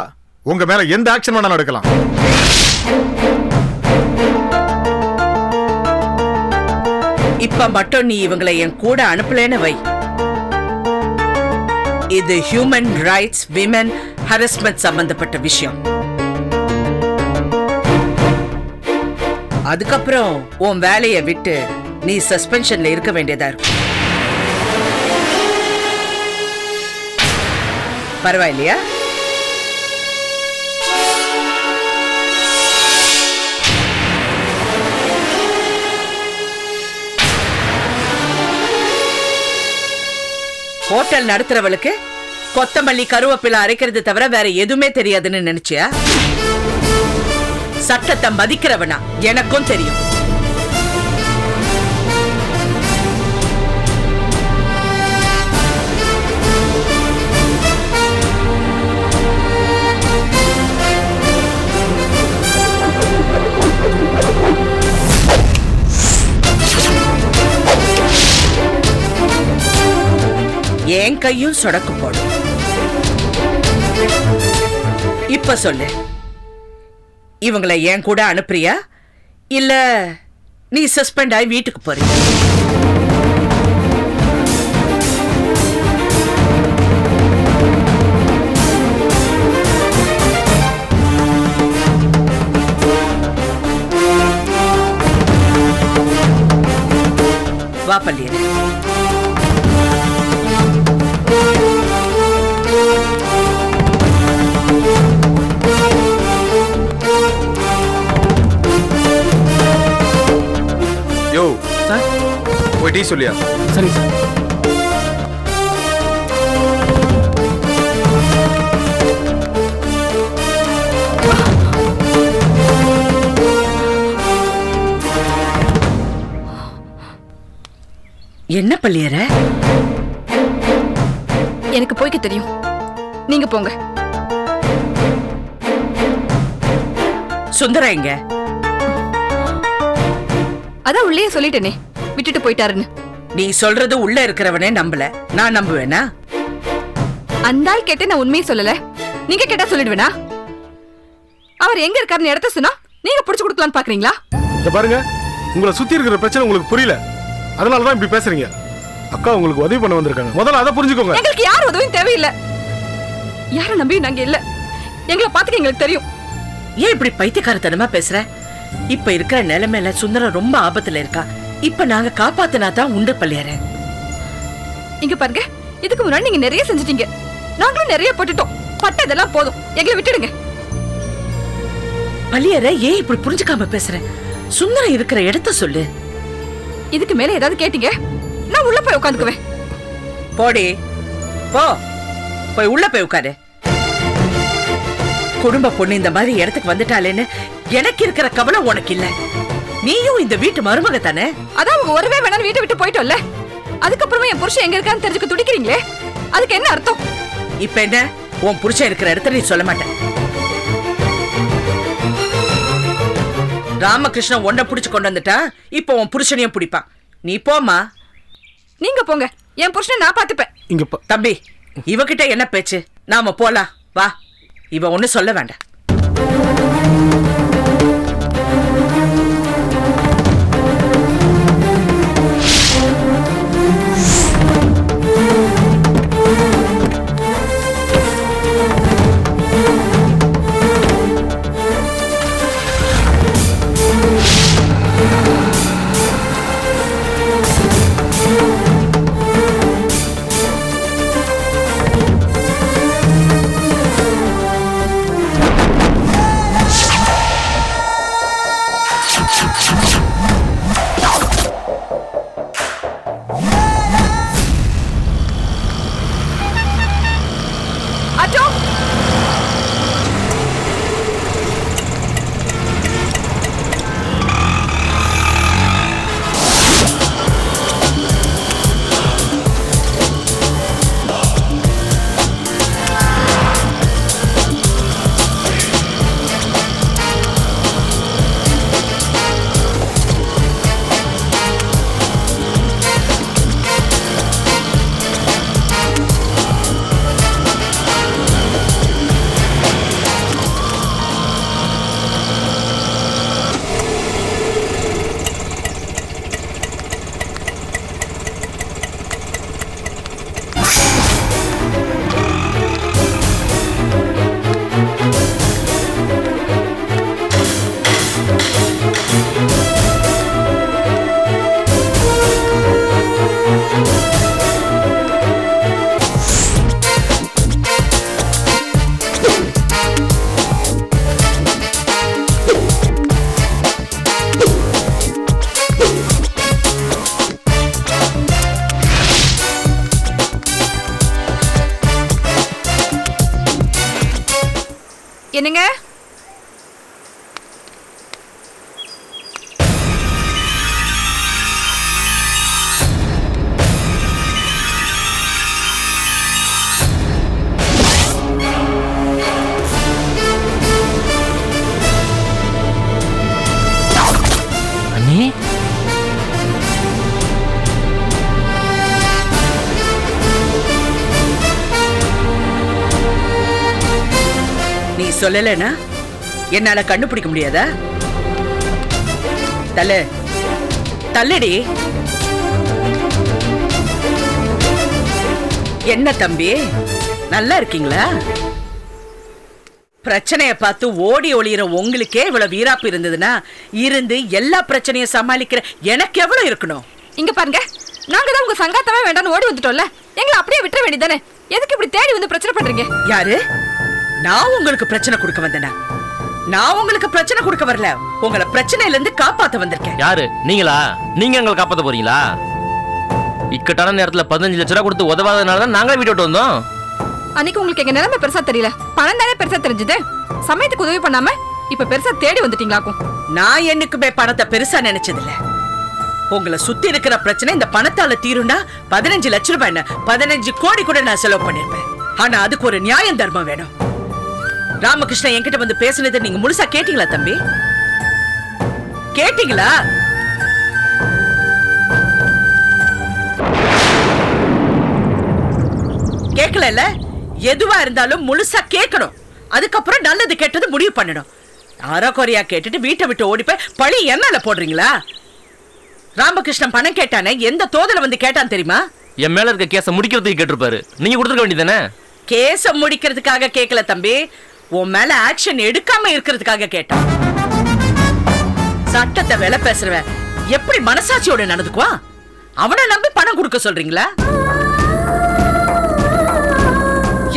உங்க மேல எந்த ஆக்ஷன் வேணாலும் எடுக்கலாம். இப்ப மட்டும் நீ இவங்களை என் கூட அனுப்பலன்னு வை. இது ஹியூமன் ரைட்ஸ் விமன் ஹராஸ்மென்ட் சம்பந்தப்பட்ட விஷயம். அதுக்கப்புறம் உன் வேலையை விட்டு நீ சஸ்பென்ஷன்ல இருக்க வேண்டியதா இருக்கும். பரவாயில்லையா? ஹோட்டல் நடத்துறவளுக்கு கொத்தமல்லி கருவேப்பிலை அரைக்கிறது தவிர வேற எதுவுமே தெரியாதுன்னு நினைச்சியா? சட்டத்தை மதிக்கிறவனா எனக்கும் தெரியும். என் கையும் சொடக்கு போடும். இப்ப சொல்லு, இவங்களை என் கூட அனுப்புறியா இல்ல நீ சஸ்பெண்ட் ஆகி வீட்டுக்கு போறியா? வா பள்ளியரே. யோ சார், போய் டீ சொல்லியா? சரி சார். என்ன பள்ளியற? எனக்கு போய்க்க தெரியும், நீங்க போங்க. சுந்தரா எங்க? அதான் உள்ளே சொல்லிட்டேனே, விட்டுட்டு போயிட்டாருன்னு. நீ சொல்றது உள்ள இருக்கிறவனே நம்பல, நான் நம்புவேனா? அந்த ஆள் கேட்டு நான் உண்மையை சொல்லல, நீங்க கேட்டா சொல்லிடுவேனா? அவர் எங்க இருக்காருன்னு இடத்த சொன்னா நீங்க புடிச்சு கொடுக்கலான்னு பாக்குறீங்களா? இத பாருங்க, உங்களை சுத்தி இருக்கிற பிரச்சனை உங்களுக்கு புரியல, அதனாலதான் இப்படி பேசுறீங்க. அக்கா உங்களுக்கு உதவி பண்ண வந்திருக்காங்க, முதல்ல அதை புரிஞ்சுக்கோங்க. எங்களுக்கு யார் உதவியும் தேவையில்லை. யார நம்பி நாங்க இல்ல, எங்களை பாத்துக்க எங்களுக்கு தெரியும். ஏன் இப்படி பைத்தியக்காரத்தனமா பேசுற? இப்ப இருக்கிற நிலைமையில சுந்தரம் ரொம்ப ஆபத்துல இருக்கா. இப்ப நாங்க காப்பாத்தினா தான் உண்டு பள்ளியற. இங்க பாருங்க, இதுக்கு முன்னாடி நீங்க நிறைய செஞ்சிட்டீங்க, நாங்களும் நிறைய பட்டுட்டோம். பட்டதெல்லாம் போதும், எங்களை விட்டுடுங்க. பள்ளியற ஏன் இப்படி புரிஞ்சுக்காம பேசுற? சுந்தரம் இருக்கிற இடத்த சொல்லு. இதுக்கு மேல ஏதாவது கேட்டீங்க நான் உள்ள போய் உட்காந்துக்குவேன். போடி போ, போய் உள்ள போய் உட்காரு. குடும்ப பொண்ணு இந்த மாதிரி இடத்துக்கு வந்துட்டாலேன்னு எனக்கு இருக்கிற கவலை உனக்கு இல்ல. நீயும் இந்த வீட்டு மருமக தானே. அதான் அவங்க ஒருவே வேணாலும் வீட்டை விட்டு போயிட்டோம்ல, அதுக்கப்புறமா என் புருஷன் எங்க இருக்கான்னு தெரிஞ்சுக்க துடிக்கிறீங்களே, அதுக்கு என்ன அர்த்தம்? இப்ப என்ன, உன் புருஷன் இருக்கிற இடத்துல நீ சொல்ல மாட்டேன். ராமகிருஷ்ணன் ஒன்ன புடிச்சு கொண்டு வந்துட்டா, இப்ப உன் புருஷனையும் பிடிப்பான். நீ போமா. நீங்க போங்க, என் புருஷனை நான் பாத்துப்பேன். இங்க தம்பி, இவகிட்ட என்ன பேச்சு? நாம போலாம் வா. இவ ஒண்ணு சொல்ல வேண்டாம். என்னங்க? அண்ணே, சொல்லலைன்னா என்னால கண்டுபிடிக்க முடியாதா? தள்ளு தள்ளுடி. என்ன தம்பி, நல்லா இருக்கீங்களா? பிரச்சனைய பார்த்து ஓடி ஒளியிற உங்களுக்கே இவ்வளவு வீராப்பு இருந்ததுன்னா இருந்து எல்லா பிரச்சனையும் சமாளிக்கிற எனக்கு எவ்வளவு இருக்கணும்? இங்க பாருங்க, நாங்க தான் உங்க சங்காத்தமே வேண்டாம்னு ஓடி வந்துட்டோம்ல, எங்களை அப்படியே விட்டுற வேண்டியதானே. எதுக்கு இப்படி தேடி வந்து பிரச்சனை பண்றீங்க? யாரு? நான் உங்களுக்கு பிரச்சனை கொடுக்க வந்தேனா? நான் உங்களுக்கு பிரச்சனை கொடுக்க வரல, உங்களை பிரச்சனையில இருந்து காப்பாத்த வந்திருக்கேன். யாரு? நீங்களா? நீங்க எங்களை காப்பாத்த போறீங்களா? இக்கட்டான நேரத்துல 15 லட்சம் ரூபாய் கொடுத்து உதவாதனால தான் நாங்களே வீட்டு விட்டு வந்தோம். அன்னைக்கு உங்களுக்கு எங்க நிலைமை பெருசா தெரியல, பணம் தானே பெருசா தெரிஞ்சது. சமயத்துக்கு உதவி பண்ணாம இப்ப பெருசா தேடி வந்துட்டீங்களாக்கும். நான் என்னைக்குமே பணத்தை பெருசா நினைச்சதில்ல. உங்களை சுத்தி இருக்கிற பிரச்சனை இந்த பணத்தால தீரும்னா 15 லட்சம் ரூபாய் என்ன 15 கோடி கூட நான் செலவு பண்ணிருப்பேன். ஆனா அதுக்கு ஒரு நியாயம் தர்மம் வேணும். ராமகிருஷ்ணன் என்கிட்ட வந்து பேசுனதை நீங்க முழுசா கேட்டீங்களா தம்பி? கேட்டீங்களா? கேட்கல. எதுவா இருந்தாலும் முழுசா கேட்கணும். அதுக்கப்புறம் நல்லது கெட்டது முடிவு பண்ணணும். யாரோ குறையா கேட்டுட்டு வீட்டை விட்டு ஓடி போய் பழி என்னால போடுறீங்களா? ராமகிருஷ்ணன் பணம் கேட்டானே, எந்த தோதல வந்து கேட்டான் தெரியுமா? என் மேல இருக்க கேஸ முடிக்கிறதுக்கு கேட்டிருப்பாரு. நீங்க கொடுத்துக்க வேண்டியதானே? கேஸ முடிக்கிறதுக்காக கேட்கல தம்பி, உன் மேல ஆக்ஷன் எடுக்காம இருக்கிறதுக்காக கேட்டான். சட்டத்தை விலை பேசுறவன் எப்படி மனசாட்சியோட நடந்துக்குவான்? அவனை நம்பி பணம் கொடுக்க சொல்றீங்களா?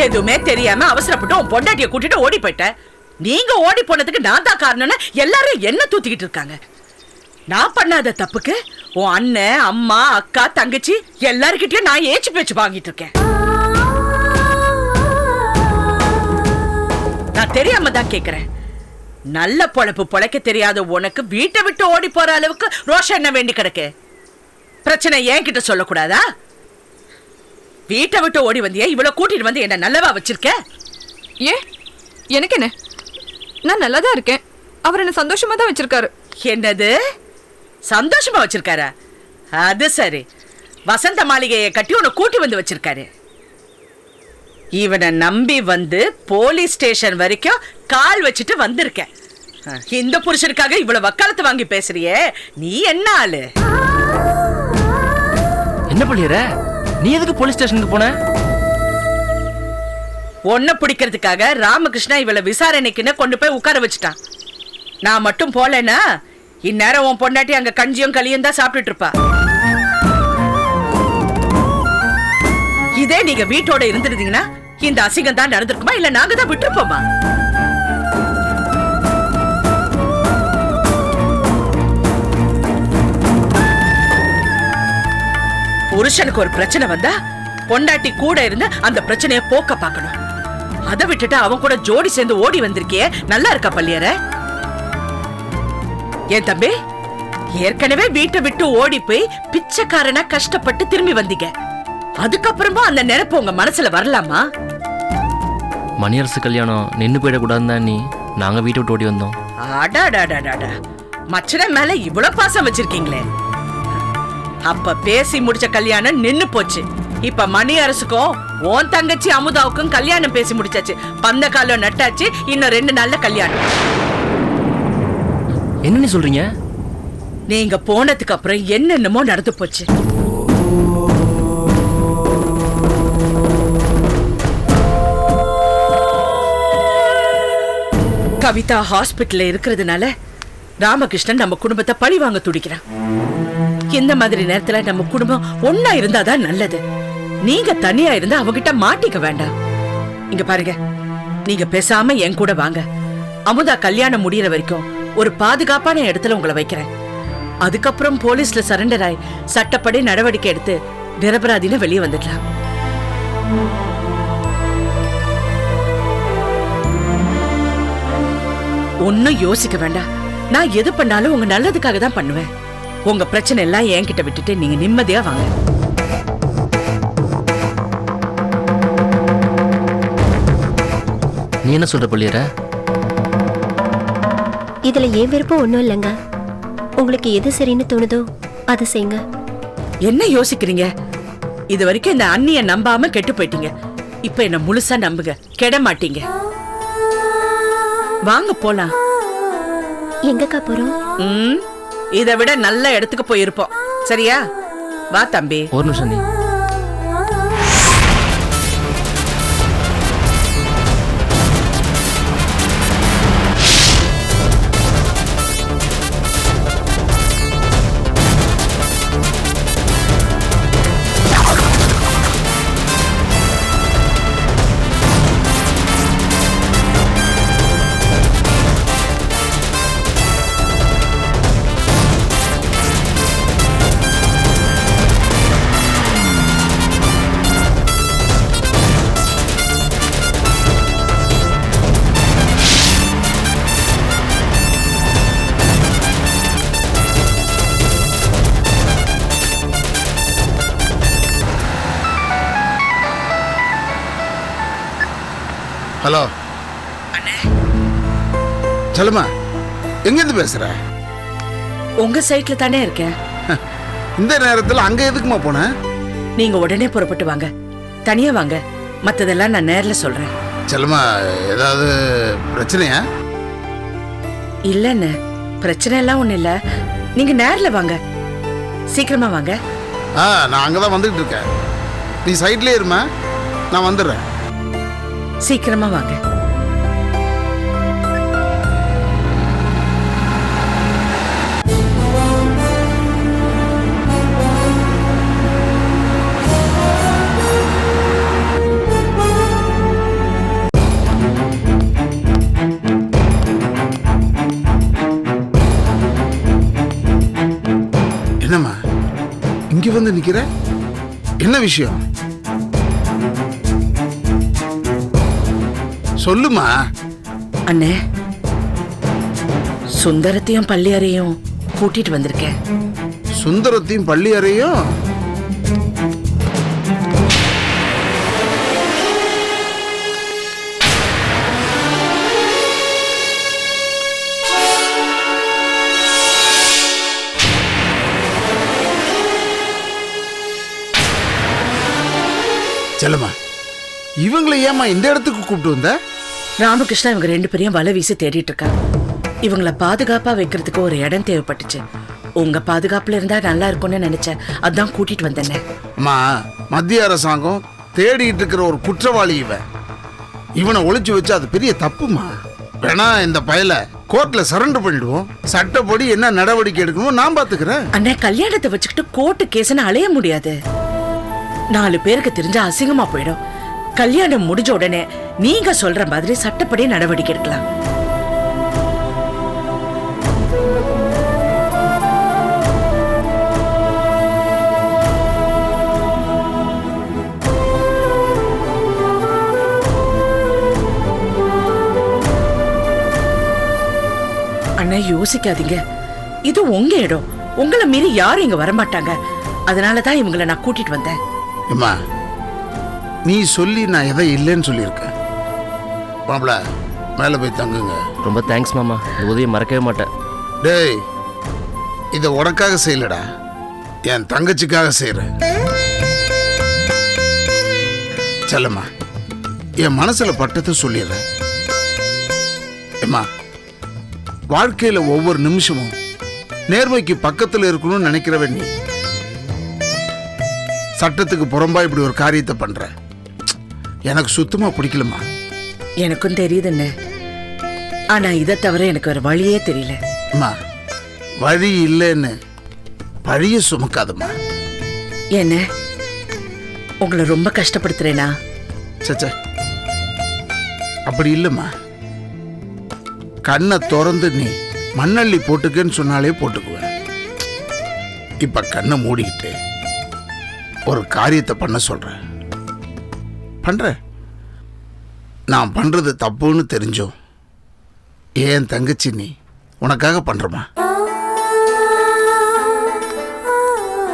எதுவுமே தெரியாம அவசரப்பட்டு உன் பொண்டாட்டிய கூட்டிட்டு ஓடி போயிட்ட. நீங்க ஓடி போனதுக்கு நான் தான் காரணம்னு எல்லாரும் என்ன தூத்திக்கிட்டு இருக்காங்க. நான் பண்ணாத தப்புக்கு உன் அண்ணன், அம்மா, அக்கா, தங்கச்சி எல்லார்கிட்டயும் நான் ஏச்சு பேச்சு வாங்கிட்டு இருக்கேன். நான் தெரியாம தான் கேக்குறேன். நல்ல பொழப்பு பொழைக்க தெரியாத உனக்கு வீட்டை விட்டு ஓடி போற அளவுக்கு ரோஷம் என்ன வேண்டி கிடக்கு? பிரச்சனை என்கிட்ட சொல்லக்கூடாதா? வீட்டை விட்டு ஓடி வந்தியா? இவ்வளவு கூட்டிட்டு வந்து என்ன நல்லவா வச்சிருக்க? ஏன் எனக்கு என்ன? நான் நல்லா தான் இருக்கேன். அவர் என்ன சந்தோஷமா தான் வச்சிருக்காரு. என்னது சந்தோஷமா வச்சிருக்காரா? அது சரி, வசந்த மாளிகையை கட்டி உன்னை கூட்டி வந்து வச்சிருக்காரு. இவனை நம்பி வந்து போலீஸ் ஸ்டேஷன் வரைக்கும் கால் வச்சுட்டு வந்திருக்கேன். இந்த புருஷனுக்காக இவ்வளவு வக்காலத்து வாங்கி பேசுறியே, நீ என்ன ஆளு? என்ன பண்ணிடுற? நீ எதுக்கு போலீஸ் ஸ்டேஷனுக்கு போன? ஒன்ன பிடிக்கிறதுக்காக ராமகிருஷ்ணா இவளை விசாரணைக்குன்னு கொண்டு போய் உட்கார வச்சுட்டான். நான் மட்டும் போலன்னா இந்நேரம் உன் பொண்டாட்டி அங்க கஞ்சியும் களியும் தான் சாப்பிட்டுட்டு இருப்பா. இதே நீங்க வீட்டோட இருந்திருந்தீங்கன்னா இந்த அசிங்கம் தான் நடந்திருக்குமா, இல்ல நாங்க தான் விட்டுருப்போமா? புருஷனுக்கு ஒரு பிரச்சனை வந்தா பொண்டாட்டி கூட இருந்து அந்த பிரச்சனையை போக்க பார்க்கணும். அதை விட்டுட்டு அவன் கூட ஜோடி சேர்ந்து ஓடி வந்திருக்கியே, நல்லா இருக்கா பள்ளியற? ஏன் தம்பி, ஏற்கனவே வீட்டை விட்டு ஓடி போய் பிச்சைக்காரனா கஷ்டப்பட்டு திரும்பி வந்தீங்க. அதுக்கப்புறமா அந்த நினைப்பு உங்க மனசுல வரலாமா? மணியரசு கல்யாணம் நின்னு போயிடக்கூடாதுன்னு தான் நாங்க வீட்டை விட்டு ஓடி வந்தோம். அடாடாடாடாடா, மச்சன மேல இவ்வளவு பாசம் வச்சிருக்கீங்களே. அப்ப பேசி முடிச்ச கல்யாணம் நின்னு போச்சு. இப்ப மணியரசுக்கும் உன் தங்கச்சி அமுதாவுக்கும் கல்யாணம் பேசி முடிச்சாச்சு. பந்த காலம் நட்டாச்சு. இன்னும் 2 நாள்ல கல்யாணம். என்ன சொல்றீங்க? நீங்க போனதுக்கு அப்புறம் என்னென்னமோ நடந்து போச்சு. கவிதா ஹாஸ்பிட்டல்ல இருக்கிறதுனால ராமகிருஷ்ணன் நம்ம குடும்பத்தை பழி வாங்க துடிக்கிறான். இந்த மாதிரி நேரத்துல நம்ம குடும்பம் ஒன்னா இருந்தாதான் நல்லது. நீங்க தனியா இருந்தா அவகிட்ட மாட்டிக்க வேண்டாம். இங்க பாருங்க, நீங்க பேசாம என் கூட வாங்க. அமுதா கல்யாணம் முடியற வரைக்கும் ஒரு பாதுகாப்பான இடத்துல உங்களை வைக்கிறேன். அதுக்கப்புறம் போலீஸ்ல சரண்டர் ஆயி சட்டப்படி நடவடிக்கை எடுத்து நிரபராதின்னு வெளியே வந்துடலாம். ஒன்னும் யோசிக்க வேண்டாம். நான் எது பண்ணாலும் உங்க நல்லதுக்காக தான் பண்ணுவேன். உங்க பிரச்சனை எல்லாம் என்கிட்ட விட்டுட்டு நீங்க நிம்மதியா வாங்க. நீ என்ன சொல்ற பள்ளியற? இதுல ஏன் விருப்பம் ஒண்ணும் இல்லைங்க. உங்களுக்கு எது சரின்னு தோணுதோ அதை செய்யுங்க. என்ன யோசிக்கிறீங்க? இது வரைக்கும் இந்த அண்ணிய நம்பாம கெட்டு போயிட்டீங்க. இப்ப என்ன முழுசா நம்புங்க, கெட மாட்டீங்க. வாங்க போலாம். எங்கக்கா போறோம்? இதை விட நல்ல இடத்துக்கு போயிருப்போம். சரியா? வா தம்பி. ஒரு நிமிஷம். ஹலோ சொல்லுமா, எங்கிருந்து பேசுற? உங்க சைட்ல தானே இருக்கேன். இந்த நேரத்துல அங்க எதுக்குமா போன? நீங்க உடனே புறப்பட்டு வாங்க. தனியா வாங்க, மத்ததெல்லாம் நான் நேர்ல சொல்றேன். சொல்லுமா, ஏதாவது பிரச்சனையா? இல்லன்னு பிரச்சனை எல்லாம் ஒண்ணு இல்ல. நீங்க நேர்ல வாங்க, சீக்கிரமா வாங்க. நான் அங்கதான் வந்துட்டு இருக்கேன். நீ சைட்லயே இருமா, நான் வந்துடுறேன். சீக்கிரமா வாங்க. என்னம்மா இங்க வந்து நிக்கிற? என்ன விஷயம் சொல்லுமா. அண்ணே, சுந்தரத்தையும் பள்ளியறையும் கூட்டிட்டு வந்திருக்கேன். சுந்தரத்தையும் பள்ளியறையும்? செல்லம்மா, இவங்களை ஏமா இந்த இடத்துக்கு கூப்பிட்டு வந்த? ராமகிருஷ்ணா இவங்க 2 பேரையும் வலை வீசி தேடிட்டு இருக்காங்க. இவங்களை பாதுகாப்பா வைக்கிறதுக்கு ஒரு இடம் தேவைப்பட்டுச்சு. உங்க பாதுகாப்புல இருந்தா நல்லா இருக்கும்னு நினைச்சேன். அதான் கூட்டிட்டு வந்தேன். அம்மா, மத்திய அரசாங்கம் தேடிட்டு இருக்கிற ஒரு குற்றவாளி இவன். இவனை ஒளிச்சு வச்சு அது பெரிய தப்புமா. வேணா இந்த பயல கோர்ட்ல சரண்டர் பண்ணிடுவோம். சட்டப்படி என்ன நடவடிக்கை எடுக்கணுமோ நான் பாத்துக்கிறேன். அண்ணே, கல்யாணத்தை வச்சுக்கிட்டு கோர்ட்டு கேஸ்ன்னு அலைய முடியாது. 4 பேருக்கு தெரிஞ்சா அசிங்கமா போயிடும். கல்யாணம் முடிஞ்ச உடனே நீங்க சொல்ற மாதிரி சட்டப்படி நடவடிக்கை எடுக்கலாம். அண்ணா, யோசிக்காதீங்க. இது உங்க இடம். உங்களை மீறி யாரும் இங்க வரமாட்டாங்க. அதனாலதான் இவங்களை நான் கூட்டிட்டு வந்தேன். அம்மா, நீ சொல்லி நான் எதை இல்லைன்னு சொல்லியிருக்கேன். மாப்பிள, மேலே போய் தங்குங்க. ரொம்ப தேங்க்ஸ் மாமா, இந்த உதவியை மறக்கவே மாட்டேன். டேய், இதை உனக்காக செய்யலடா, என் தங்கச்சிக்காக செய்கிறேன். செல்லம்மா, என் மனசுல பட்டத்தை சொல்லிடுறேன். அம்மா, வாழ்க்கையில ஒவ்வொரு நிமிஷமும் நேர்மைக்கு பக்கத்தில் இருக்கணும்னு நினைக்கிறவன் நீ. சட்டத்துக்கு புறம்பா இப்படி ஒரு காரியத்தை பண்ற, எனக்கு சுத்தமா பிடிக்கலமா. எனக்கும் தெரியுதுன்னு, ஆனா இதை தவிர எனக்கு ஒரு வழியே தெரியல. அம்மா, வழி இல்லைன்னு பழிய சுமக்காதம்மா. என்ன, உங்களை ரொம்ப கஷ்டப்படுத்துறேனா? சச்சா, அப்படி இல்லைம்மா. கண்ணை திறந்து நீ மண்ணள்ளி போட்டுக்கன்னு சொன்னாலே போட்டுக்குவேன். இப்ப கண்ணை மூடிக்கிட்டு ஒரு காரியத்தை பண்ண சொல்றேன். பண்ற. நான் பண்றது தப்புன்னு தெரிஞ்சோம் ஏன் தங்கச்சி நீ உனக்காக பண்றமா.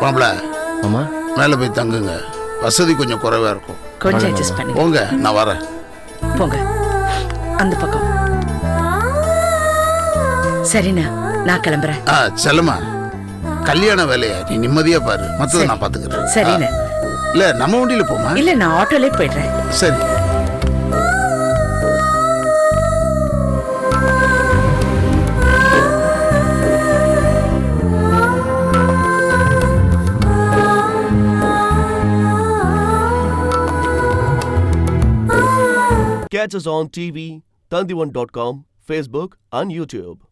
மாப்பிள, மாமா மேல போய் தங்குங்க. வசதி கொஞ்சம் குறைவா இருக்கும். கொஞ்சம் அட்ஜஸ்ட் பண்ணுங்க. போங்க, நான் வரேன். போங்க அந்த பக்கம். சரிண்ணா, நான் கிளம்புறேன். செல்லம்மா, கல்யாண வேலையை நீ நிம்மதியா பாரு, மத்ததை நான் பாத்துக்கிறேன். சரிண்ணா. இல்ல, நம்ம வண்டியில போமா? இல்ல, நான் ஆட்டோலே போயிடுறேன். சரி. Catch us on TV, Tandivan.com, Facebook and YouTube.